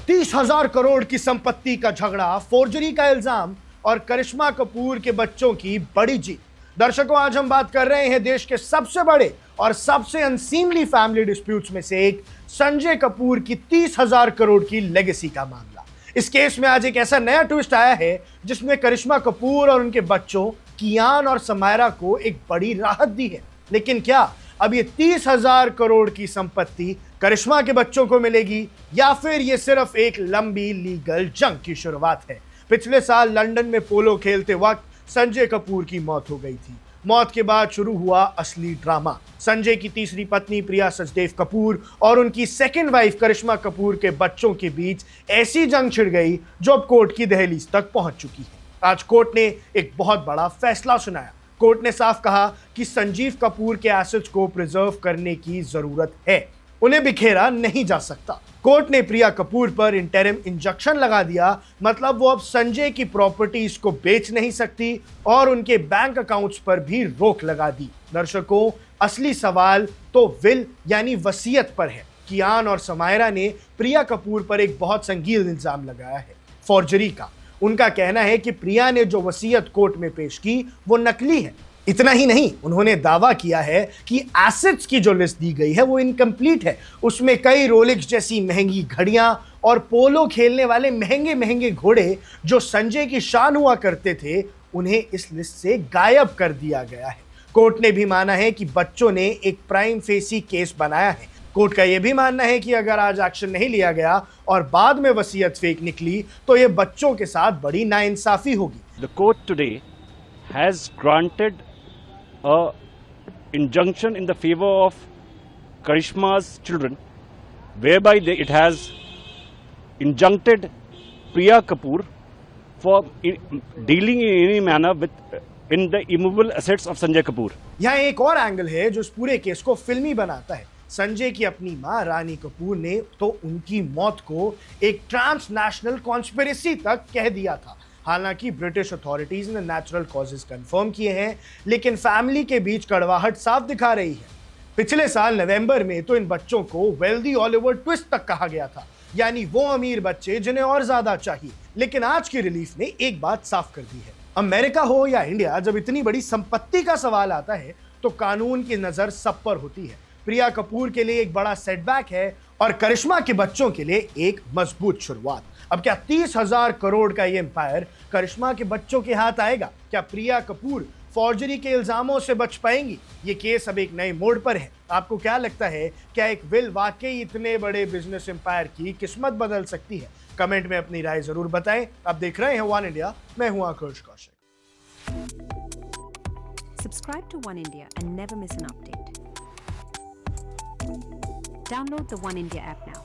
30,000 करोड़ की संपत्ति का झगड़ा, फोर्जरी का इल्जाम और करिश्मा कपूर के बच्चों की बड़ी जीत। दर्शकों, आज हम बात कर रहे हैं देश के सबसे बड़े और सबसे अनसीमली फैमिली डिस्प्यूट्स में से एक संजय कपूर की 30,000 करोड़ की लेगेसी का मामला। इस केस में आज एक ऐसा नया ट्विस्ट आया है जिसमें करिश्मा कपूर और उनके बच्चों कियान और समायरा को एक बड़ी राहत दी है। लेकिन क्या अब ये 30,000 करोड़ की संपत्ति करिश्मा के बच्चों को मिलेगी या फिर ये सिर्फ एक लंबी लीगल जंग की शुरुआत है? पिछले साल लंदन में पोलो खेलते वक्त संजय कपूर की मौत हो गई थी। मौत के बाद शुरू हुआ असली ड्रामा। संजय की तीसरी पत्नी प्रिया सचदेव कपूर और उनकी सेकंड वाइफ करिश्मा कपूर के बच्चों के बीच ऐसी जंग छिड़ गई जो अब कोर्ट की दहलीज तक पहुंच चुकी है। आज कोर्ट ने एक बहुत बड़ा फैसला सुनाया। कोर्ट ने साफ कहा कि संजीव कपूर के एसेट्स को प्रिजर्व करने की जरूरत है, उन्हें बिखेरा नहीं जा सकता। कोर्ट ने प्रिया कपूर पर इंटरिम इंजंक्शन लगा दिया, मतलब वो अब संजय की प्रॉपर्टीज को बेच नहीं सकती और उनके बैंक अकाउंट्स पर भी रोक लगा दी। दर्शकों, असली सवाल तो विल यानी वसीयत पर है। कियान और समायरा ने प्रिया कपूर पर एक बहुत संगीन इल्जाम लगाया है, फॉर्जरी का। उनका कहना है कि प्रिया ने जो वसीयत कोर्ट में पेश की वो नकली है। इतना ही नहीं, उन्होंने दावा किया है कि एसेट्स की जो लिस्ट दी गई है वो इनकम्प्लीट है। उसमें कई रोलेक्स जैसी महंगी घड़ियां और पोलो खेलने वाले महंगे महंगे घोड़े जो संजय की शान हुआ करते थे, उन्हें इस लिस्ट से गायब कर दिया गया है। कोर्ट ने भी माना है कि बच्चों ने एक प्राइम फेसी केस बनाया है। कोर्ट का यह भी मानना है कि अगर आज एक्शन नहीं लिया गया और बाद में वसीयत फेक निकली तो ये बच्चों के साथ बड़ी नाइंसाफी होगी। The court today has granted a injunction in the favor of Karishma's children, whereby it has injuncted Priya Kapoor for dealing in any manner with in the immovable assets of Sanjay Kapoor. यहाँ एक और angle है जो इस पूरे case को फिल्मी बनाता है। संजय की अपनी मां रानी कपूर ने तो उनकी मौत को एक ट्रांसनेशनल कॉन्स्पिरेसी तक कह दिया था। हालांकि ब्रिटिश अथॉरिटीज ने नेचुरल कॉजेज कंफर्म किए हैं, लेकिन फैमिली के बीच कड़वाहट साफ दिखा रही है। पिछले साल नवंबर में तो इन बच्चों को वेल्दी ऑलिवर ट्विस्ट तक कहा गया था, यानी वो अमीर बच्चे जिन्हें और ज्यादा चाहिए। लेकिन आज की रिलीफ ने एक बात साफ कर दी है, अमेरिका हो या इंडिया, जब इतनी बड़ी संपत्ति का सवाल आता है तो कानून की नजर सब पर होती है। प्रिया कपूर के लिए एक बड़ा सेटबैक है और करिश्मा के बच्चों के लिए एक मजबूत शुरुआत। अब क्या 30,000 करोड़ का ये एम्पायर करिश्मा के बच्चों के हाथ आएगा? क्या प्रिया कपूर फॉर्जरी के इल्जामों से बच पाएंगी? ये केस अब एक नए मोड़ पर है। आपको क्या लगता है, क्या एक विल वाकई इतने बड़े बिजनेस एम्पायर की किस्मत बदल सकती है? कमेंट में अपनी राय जरूर बताएं। आप देख रहे हैं वन इंडिया, मैं हूं आकाश Kaushik. Subscribe to One India and never miss an update. Download the One India app now.